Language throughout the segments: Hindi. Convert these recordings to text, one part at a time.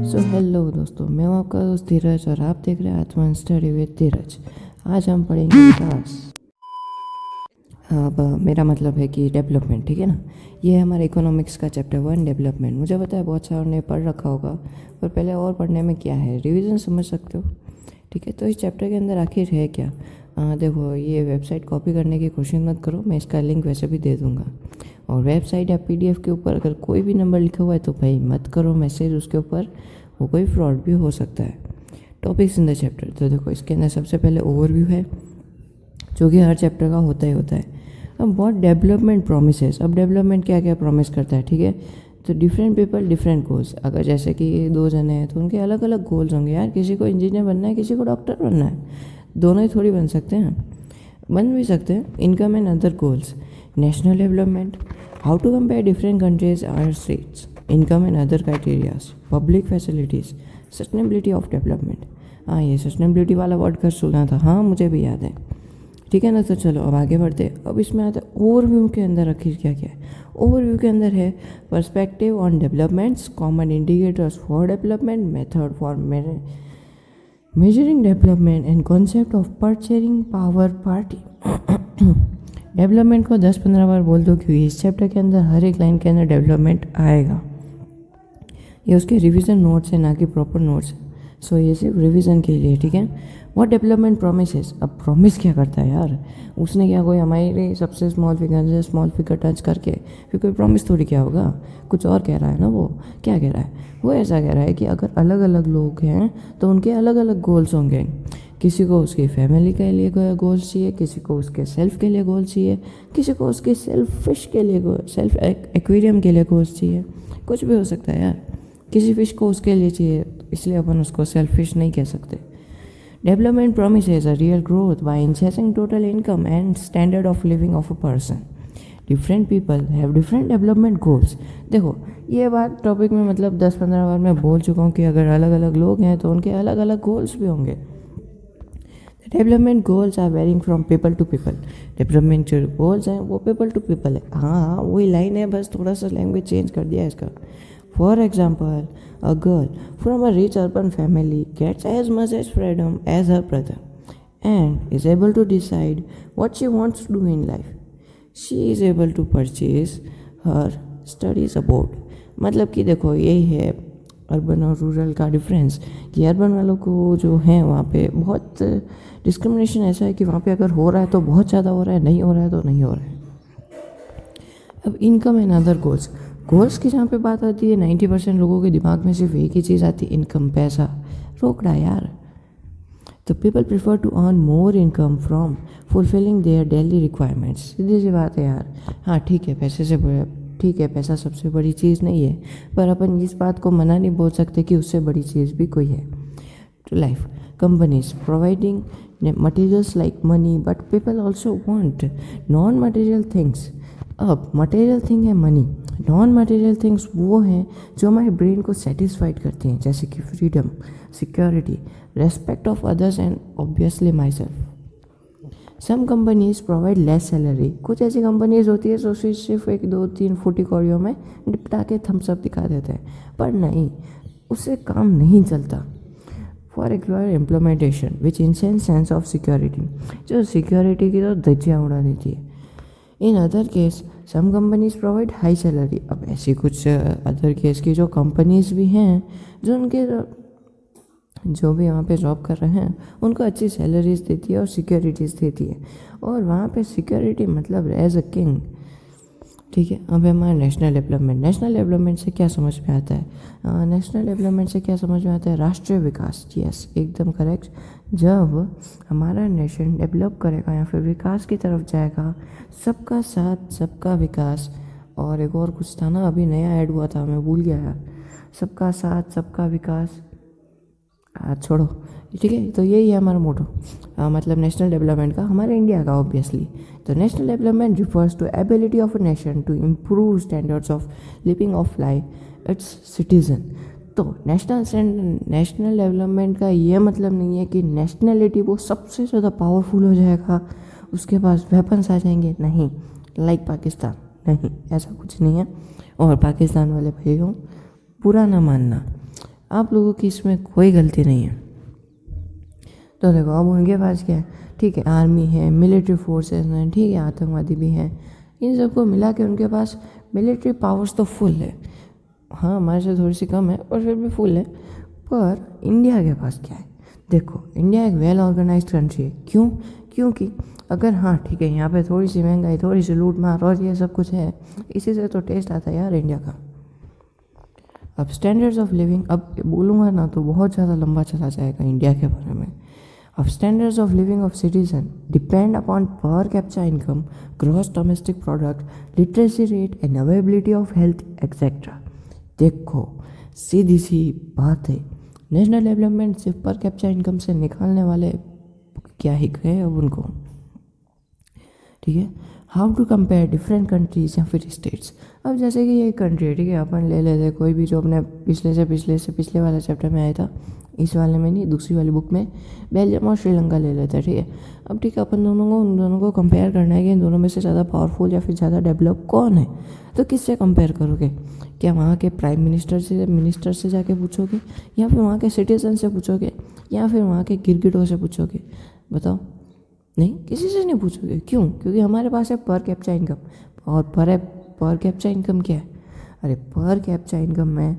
सो हेलो दोस्तों, मैं हूं आपका दोस्त धीरज और आप देख रहे हैं आत्मन स्टडी विद धीरज। आज हम पढ़ेंगे विकास। अब मेरा मतलब है कि डेवलपमेंट, ठीक है ना। ये है हमारे इकोनॉमिक्स का चैप्टर 1 डेवलपमेंट। मुझे पता है बहुत सारों ने पढ़ रखा होगा, पर पहले और पढ़ने में क्या है, रिवीजन समझ सकते हो, ठीक है। तो इस चैप्टर के अंदर आखिर है क्या। देखो, ये वेबसाइट कॉपी करने की कोशिश मत करो, मैं इसका लिंक वैसे भी दे दूँगा। और वेबसाइट या पीडीएफ के ऊपर अगर कोई भी नंबर लिखा हुआ है तो भाई मत करो मैसेज उसके ऊपर, वो कोई फ्रॉड भी हो सकता है। टॉपिक्स इन द चैप्टर, तो देखो इसके अंदर सबसे पहले ओवरव्यू है, जो कि हर चैप्टर का होता ही होता है। अब बहुत डेवलपमेंट प्रोमिसेस, अब डेवलपमेंट क्या क्या प्रॉमिस करता है, ठीक है। तो डिफरेंट पीपल डिफरेंट गोल्स, अगर जैसे कि दो जने हैं तो उनके अलग अलग गोल्स होंगे यार। किसी को इंजीनियर बनना है, किसी को डॉक्टर बनना है, दोनों ही थोड़ी बन सकते हैं, बन भी सकते हैं। Income and other goals, national development, how to compare different countries और states, income and other criterias, public facilities, sustainability of development. हाँ, ये सस्टेनेबिलिटी वाला वर्ड कर सुना था, हाँ मुझे भी याद है, ठीक है ना। तो चलो अब आगे बढ़ते। अब इसमें आता है ओवरव्यू के अंदर आखिर क्या क्या है। ओवरव्यू के अंदर है perspective on developments, common indicators for development, method for measuring development and concept of purchasing power party. Development को 10-15 बार बोल दो, क्योंकि इस चैप्टर के अंदर हर एक लाइन के अंदर डेवलपमेंट आएगा। ये उसके रिवीजन नोट्स है, ना कि प्रॉपर नोट्स है। सो ये सिर्फ रिवीजन के लिए, ठीक है। व्हाट डेवलपमेंट प्रोमिसेस, अब प्रॉमिस क्या करता है यार, उसने क्या कोई हमारे सबसे स्मॉल फिगर टच करके फिर कोई प्रॉमिस थोड़ी क्या होगा, कुछ और कह रहा है ना। वो क्या कह रहा है, वो ऐसा कह रहा है कि अगर अलग अलग लोग हैं तो उनके अलग अलग गोल्स होंगे। किसी को उसकी फैमिली के लिए गोल्स चाहिए, किसी को उसके सेल्फ के लिए गोल्स चाहिए, किसी को उसके सेल्फ एक्वेरियम के लिए गोल्स चाहिए, कुछ भी हो सकता है यार। किसी फिश को उसके लिए चाहिए, इसलिए अपन उसको सेल्फिश नहीं कह सकते। Development promises a real growth by enhancing total income and standard of living of a person. Different people have different development goals. देखो, ये बात टॉपिक में मतलब 10-15 बार मैं बोल चुका हूँ कि अगर अलग अलग लोग हैं तो उनके अलग अलग गोल्स भी होंगे। Development goals are varying from people to people. Development जो गोल्स हैं वो पीपल टू पीपल है। हाँ, वही लाइन है, बस थोड़ा सा लैंग्वेज चेंज कर दिया है इसका। For example, a girl from a rich urban family gets as much as freedom as her brother and is able to decide what she wants to do in life. She is able to purchase her studies abroad. मतलब कि देखो, यही है अर्बन और रूरल का डिफरेंस, कि अर्बन वालों को जो है वहाँ पे बहुत डिस्क्रिमिनेशन ऐसा है कि वहाँ पे अगर हो रहा है तो बहुत ज़्यादा हो रहा है, नहीं हो रहा है तो नहीं हो रहा है। अब इनकम एंड अदर गोल्स की जहाँ पे बात आती है, 90% लोगों के दिमाग में सिर्फ एक ही चीज़ आती है, इनकम, पैसा। रोकड़ा यार। तो people prefer to earn more income from fulfilling their daily requirements. सीधी सी बात है यार। हाँ ठीक है, ठीक है, पैसा सबसे बड़ी चीज़ नहीं है, पर अपन इस बात को मना नहीं बोल सकते कि उससे बड़ी चीज़ भी कोई है। To life companies providing materials like money, but people also want non material things. अब मटेरियल थिंग है मनी, नॉन मटेरियल थिंग्स वो हैं जो हमारे ब्रेन को सेटिस्फाइड करती हैं, जैसे कि freedom, security, respect of others and obviously myself. Some companies provide less salary. कुछ ऐसी कंपनीज होती है जो सिर्फ 1-2-3 फूटी कौड़ियों में निपटा के थम्स अप दिखा देते हैं, पर नहीं, उससे काम नहीं चलता। For implementation which incense sense of security, जो सिक्योरिटी की तो धज्जियाँ उड़ा देती है। In other case some companies provide high salary. अब ऐसी कुछ अदर केस की जो कंपनीज भी हैं, जो भी वहाँ पे जॉब कर रहे हैं उनको अच्छी सैलरीज देती है और सिक्योरिटीज़ देती है, और वहाँ पे सिक्योरिटी मतलब एज अ किंग, ठीक है। अब हमारा नेशनल डेवलपमेंट से क्या समझ में आता है। नेशनल डेवलपमेंट से क्या समझ में आता है, राष्ट्रीय विकास। यस, एकदम करेक्ट। जब हमारा नेशन डेवलप करेगा या फिर विकास की तरफ जाएगा, सबका साथ सबका विकास, और एक और कुछ था ना, अभी नया ऐड हुआ था, मैं भूल गया यार, सबका साथ सबका विकास, छोड़ो, ठीक है। तो यही है हमारा मोटो, मतलब नेशनल डेवलपमेंट का, हमारे इंडिया का ऑब्वियसली। तो national development refers to ability of a nation to improve standards of living of life its citizen. तो नेशनल डेवलपमेंट का ये मतलब नहीं है कि नेशनलिटी वो सबसे ज़्यादा पावरफुल हो जाएगा, उसके पास वेपन्स आ जाएंगे, नहीं, लाइक पाकिस्तान, नहीं, ऐसा कुछ नहीं है। और पाकिस्तान वाले भाइयों, बुरा ना मानना, आप लोगों की इसमें कोई गलती नहीं है। तो देखो अब उनके पास क्या है, ठीक है, आर्मी है, मिलिट्री फोर्सेस हैं, ठीक है, आतंकवादी भी हैं, इन सबको मिला के उनके पास मिलिट्री पावर्स तो फुल है। हाँ, हमारे से थोड़ी सी कम है पर फिर भी फुल है। पर इंडिया के पास क्या है, देखो इंडिया एक वेल ऑर्गेनाइज्ड कंट्री है। क्यों? क्योंकि अगर हाँ ठीक है, यहाँ पे थोड़ी सी महंगाई, थोड़ी सी लूट मार और ये सब कुछ है, इसी से तो टेस्ट आता है यार इंडिया का। अब स्टैंडर्ड्स ऑफ लिविंग, अब बोलूँगा ना तो बहुत ज़्यादा लंबा चला जाएगा इंडिया के बारे में। अब standards of living of citizen depend upon per capita income, gross domestic product, literacy rate and availability of health etcetera. देखो सीधी सी बात है, नेशनल डेवलपमेंट सिर्फ पर कैप्चा इनकम से निकालने वाले क्या ही कहे अब उनको, ठीक है। How to compare different countries या फिर स्टेट्स। अब जैसे कि ये कंट्री है, ठीक है, अपन ले लेते कोई भी जो अपने पिछले वाला चैप्टर में आया था, इस वाले में नहीं, दूसरी वाली बुक में बेल्जियम और श्रीलंका ले लेते हैं, ठीक है। अब ठीक है, अपन दोनों को उन दोनों को कंपेयर करना है कि इन दोनों में से ज़्यादा पावरफुल या फिर ज़्यादा डेवलप कौन है। तो किससे कंपेयर करोगे? क्या वहाँ के प्राइम मिनिस्टर से जाके पूछोगे, या फिर वहाँ के सिटीजन से पूछोगे, या फिर वहाँ के गिरगिटों से पूछोगे? बताओ, नहीं, किसी से नहीं पूछोगे। क्यों? क्योंकि हमारे पास है पर कैप्चा इनकम। और पर कैप्चा इनकम क्या है? अरे पर कैप्चा इनकम में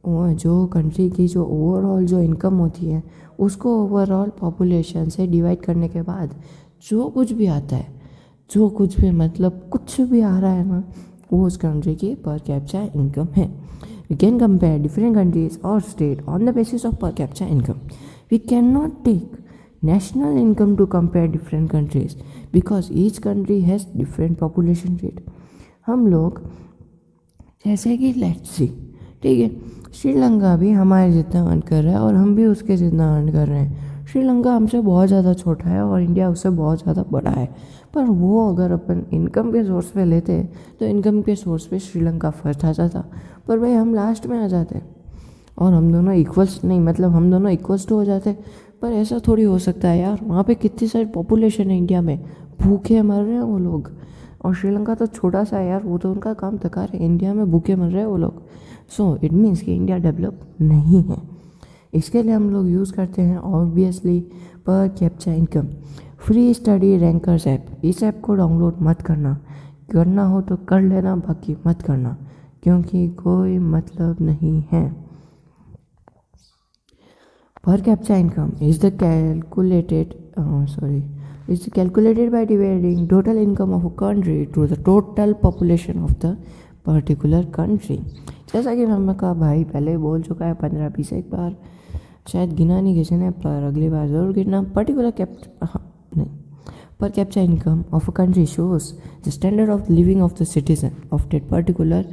वो जो कंट्री की जो ओवरऑल जो इनकम होती है उसको ओवरऑल पॉपुलेशन से डिवाइड करने के बाद जो कुछ भी आता है, जो कुछ भी मतलब कुछ भी आ रहा है ना, वो उस कंट्री की पर कैप्चा इनकम है। We can compare different countries और state on the basis of per capita income. We cannot take national income to compare different countries because each country has different population rate. हम लोग जैसे कि लेट्स सी, ठीक है, श्रीलंका भी हमारे जितना अर्न कर रहा है और हम भी उसके जितना अर्न कर रहे हैं। श्रीलंका हमसे बहुत ज़्यादा छोटा है और इंडिया उससे बहुत ज़्यादा बड़ा है, पर वो अगर अपन इनकम के सोर्स पे लेते तो इनकम के सोर्स पे श्रीलंका फर्स्ट आ जाता, पर भाई हम लास्ट में आ जाते और हम दोनों इक्वल्स नहीं, मतलब हम दोनों इक्वल्स टू हो जाते। पर ऐसा थोड़ी हो सकता है यार, वहाँ पे कितनी सारी पॉपुलेशन है इंडिया में, भूखे मर रहे हैं वो लोग। और श्रीलंका तो छोटा सा है यार, वो तो उनका काम तकार है, इंडिया में भूखे मर रहे हैं वो लोग। सो इट मीन्स कि इंडिया डेवलप नहीं है। इसके लिए हम लोग यूज़ करते हैं ऑब्वियसली पर capita income. Free study rankers app, इस ऐप को डाउनलोड मत करना हो तो कर लेना, बाकी मत करना, क्योंकि कोई मतलब नहीं है। Per capita income is calculated by dividing total income of a country to the total population of the particular country. जैसा कि मैंने कहा भाई पहले बोल चुका है 15-20 एक बार, शायद गिना नहीं किसी ने, पर अगली बार ज़रूर गिनना। per capita income of a country shows the standard of living of the citizen of that particular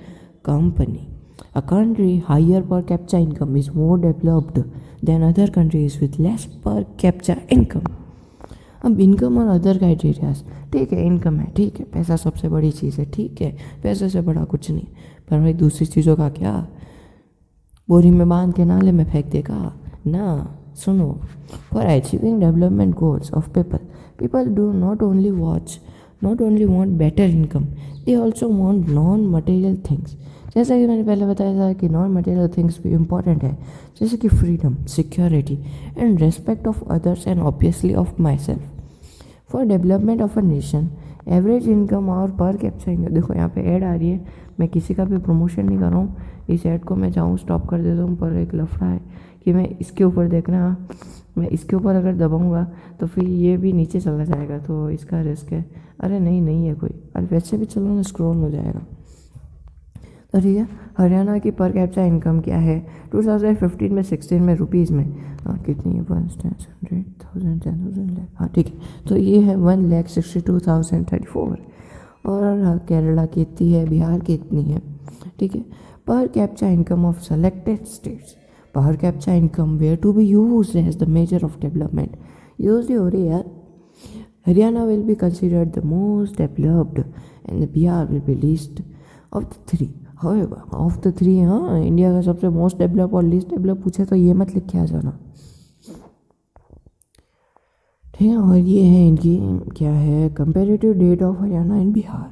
company. A country higher per capita income is more developed than other countries with less per capita income. अब इनकम और अदर क्राइटेरियाज, ठीक है, इनकम है, ठीक है, पैसा सबसे बड़ी चीज़ है, ठीक है, पैसे से बड़ा कुछ नहीं, पर भाई दूसरी चीज़ों का क्या, बोरी में बांध के नाले में फेंक देगा ना। सुनो, for achieving development goals of people do not only want better income, they also want non material things. जैसा कि मैंने पहले बताया था कि नॉन मटेरियल थिंग्स भी इम्पॉर्टेंट है, जैसे कि freedom, security and respect of others and obviously of my self. For development of a nation average income और पर कैप्चा इनकम। देखो यहाँ पे ऐड आ रही है, मैं किसी का भी प्रमोशन नहीं कर रहा हूँ, इस ऐड को मैं चाहूँ स्टॉप कर देता हूँ, पर एक लफड़ा है कि मैं इसके ऊपर देखना, मैं इसके ऊपर अगर दबाऊँगा तो फिर ये भी नीचे चला जाएगा, तो इसका रिस्क है। अरे नहीं है कोई, अरे वैसे भी चलो ना, स्क्रॉल हो जाएगा। तो ठीक है, हरियाणा की पर कैप्चा इनकम क्या है 2015 में 16 में रुपीज़ में कितनी है, 100,000 10,000 हाँ ठीक है, तो ये है 1,62,034। और केरला की इतनी है, बिहार की इतनी है, ठीक है। Per capita income of selected states, per capita income were to be used as the measure of development, use हो रही है यार। Haryana will be considered the most developed and Bihar will be least of the three. Of the three, हाँ, इंडिया का सबसे मोस्ट डेवलप और लीस्ट डेवलप पूछे तो ये मत लिख के आ जाना, ठीक है। और ये है इनकी क्या है, comparative data of Haryana and Bihar.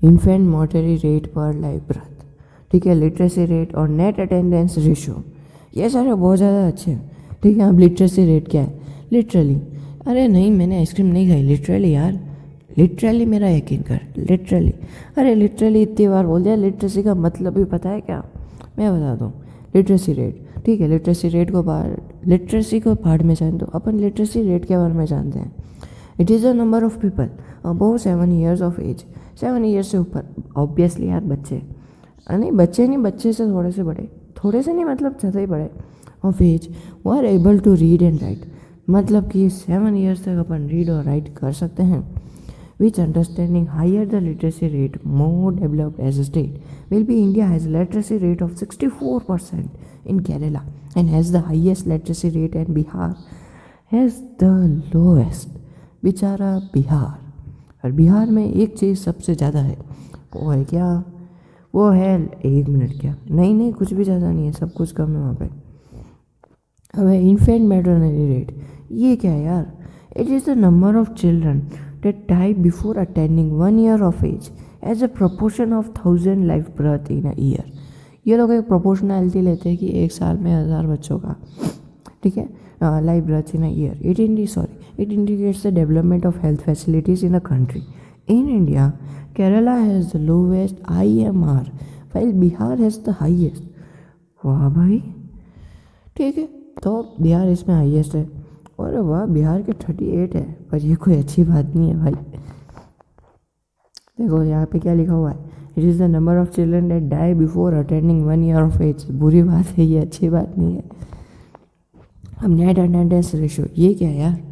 Infant mortality rate per live birth, ठीक है, लिटरेसी रेट और नेट अटेंडेंस रेशियो, ये सारे बहुत ज़्यादा अच्छे हैं। ठीक है, अब लिटरेसी रेट क्या है? लिटरली, अरे नहीं मैंने आइसक्रीम नहीं खाई, लिटरली यार, लिटरली मेरा यकीन कर, लिटरली, अरे लिटरली इतनी बार बोल दिया, लिटरेसी का मतलब भी पता है क्या? मैं बता दूँ, लिटरेसी रेट, ठीक है, लिटरेसी रेट को लिटरेसी को भाड़ में जान दो, अपन लिटरेसी रेट के बारे में जानते हैं। It is the number of people above 7 years of age, 7 years से ऊपर, ऑब्वियसली यार बच्चे, नहीं बच्चे नहीं, बच्चे से थोड़े से बड़े, थोड़े से नहीं मतलब ज़्यादा ही बड़े, ऑफ एज वो are able to read and write, मतलब कि 7 years तक अपन रीड और राइट कर सकते हैं। Which understanding higher the literacy rate more developed as a state will be India has literacy rate of 64% in Kerala and has the highest literacy rate and Bihar has the lowest. बेचारा बिहार, और बिहार में एक चीज़ सबसे ज़्यादा है, वो है क्या? वो है, एक मिनट, क्या? नहीं कुछ भी ज़्यादा नहीं है, सब कुछ कम है वहाँ पे। अब है इन्फेंट मैटरनिटी रेट, ये क्या है यार? It is the number of children that die before attending 1 year of age as a proportion of 1000 life birth in a year. ये लोग एक प्रोपोर्शनैलिटी लेते हैं कि एक साल में 1000 बच्चों का, ठीक है, life birth in a year. It indicates the development of health facilities in a country. In India, Kerala has the lowest IMR, while Bihar has the highest. वाह भाई, ठीक है, तो बिहार इसमें हाईएस्ट है, और वाह बिहार के 38 है, पर ये कोई अच्छी बात नहीं है भाई। देखो यहाँ पे क्या लिखा हुआ है, it is the number of children that die before attending 1 year of age. बुरी बात है ये, अच्छी बात नहीं है। अब नेट अटेंडेंस रेशियो, ये क्या है यार?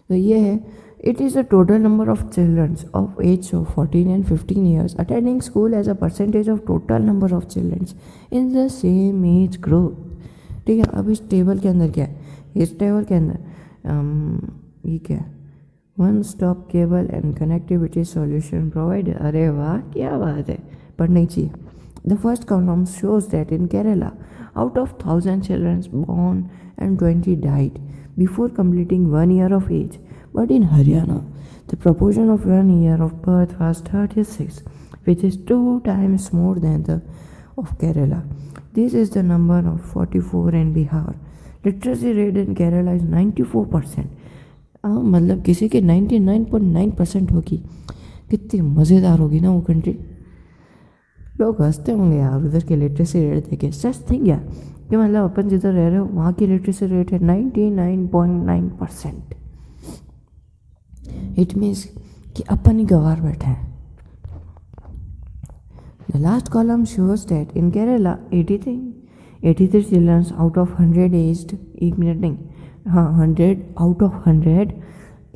तो ये है, it is the total number of childrens of age of 14 and 15 years attending school as a percentage of total number of childrens in the same age group. ठीक है, अब इस टेबल के अंदर क्या है? इस टेबल के अंदर ये क्या है? One stop cable and connectivity solution provide. अरे वाह, क्या बात है, पढ़नी चाहिए। The first column shows that in Kerala out of 1000 children born and 20 died before completing 1 year of age. But in Haryana, the proportion of 1 year of birth was 36, which is 2 times more than the of Kerala. This is the number of 44 in Bihar. Literacy rate in Kerala is 94%. मतलब किसी के 99.9% होगी। कितनी मज़ेदार होगी ना वो कंट्री। लोग हंसते होंगे यार उधर के लिटरेसी रेट देखे। सच थिंक यार कि मतलब अपन जिधर रह रहे हो वहाँ की लिटरेसी रेट है 99.9%। इट मीन्स कि अपन ही गंवार बैठे हैं। The last column shows that in Kerala 83 children out of 100 aged, एक मिनट नहीं, हाँ 100 out of 100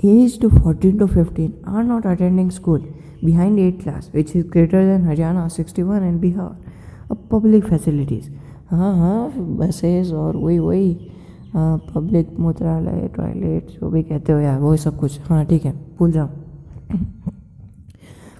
aged 14 to 15 are not attending school behind 8th class, which is greater than Haryana 61 and Bihar. अब पब्लिक फैसिलिटीज़, हाँ बसेस और वही पब्लिक मूत्रालय, टॉयलेट, जो भी कहते हो यार वो सब कुछ, हाँ ठीक है, भूल जाओ।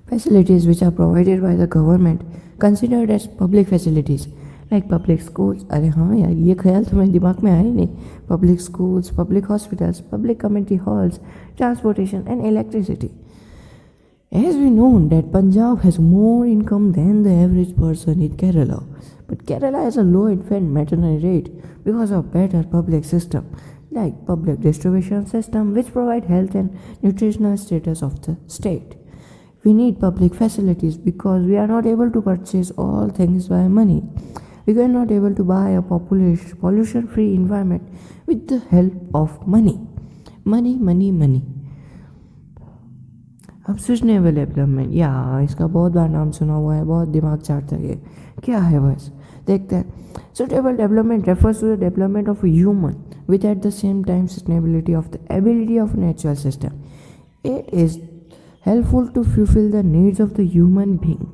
Facilities which are provided by the government considered as public facilities like public schools. अरे हाँ यार, ये ख्याल तो मेरे दिमाग में आया ही नहीं। Public schools, public hospitals, public community halls, transportation and electricity. As we know that Punjab has more income than the average person in Kerala, but Kerala has a low infant maternity rate because of better public system like public distribution system which provide health and nutritional status of the state. We need public facilities because we are not able to purchase all things by money. We are not able to buy a pollution-free environment with the help of money. Money. अब सस्टेनेबल डेवलपमेंट, या इसका बहुत बार नाम सुना हुआ है, बहुत दिमाग चाटता है। क्या है बस देखते हैं। Sustainable development refers to the development of human with at the same time sustainability of the ability of natural system. It is helpful to fulfil the needs of the human being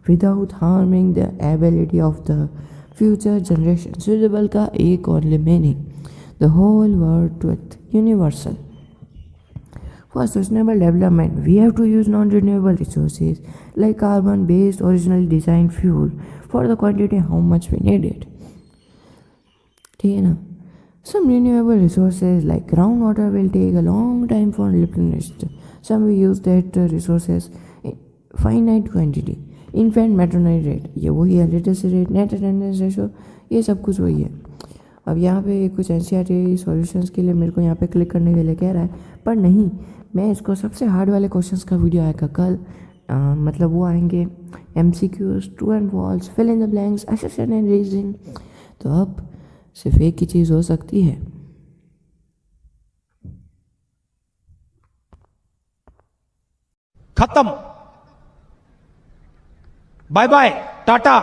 without harming the ability of the future generation. Sustainable का एक only meaning, the whole world with universal. For sustainable development, we have to use non-renewable resources like carbon-based originally designed fuel for the quantity how much we need it. ठीक है ना? Some renewable resources like groundwater will take a long time for replenished. Some we use that resources in finite quantity. Infant मैटरनरी रेट ये वही है, literacy rate, net attendance ratio, ये सब कुछ वही है। अब यहाँ पे कुछ एनसीईआरटी सॉल्यूशंस के लिए मेरे को यहाँ पे क्लिक करने के लिए कह रहा है, पर नहीं, मैं इसको सबसे हार्ड वाले क्वेश्चंस का वीडियो आएगा कल, मतलब वो आएंगे MCQs, true and false, fill in the blanks, assertion and reasoning. तो अब सिर्फ एक ही चीज़ हो सकती है, खत्म, bye bye, tata,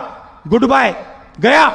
good bye, गया।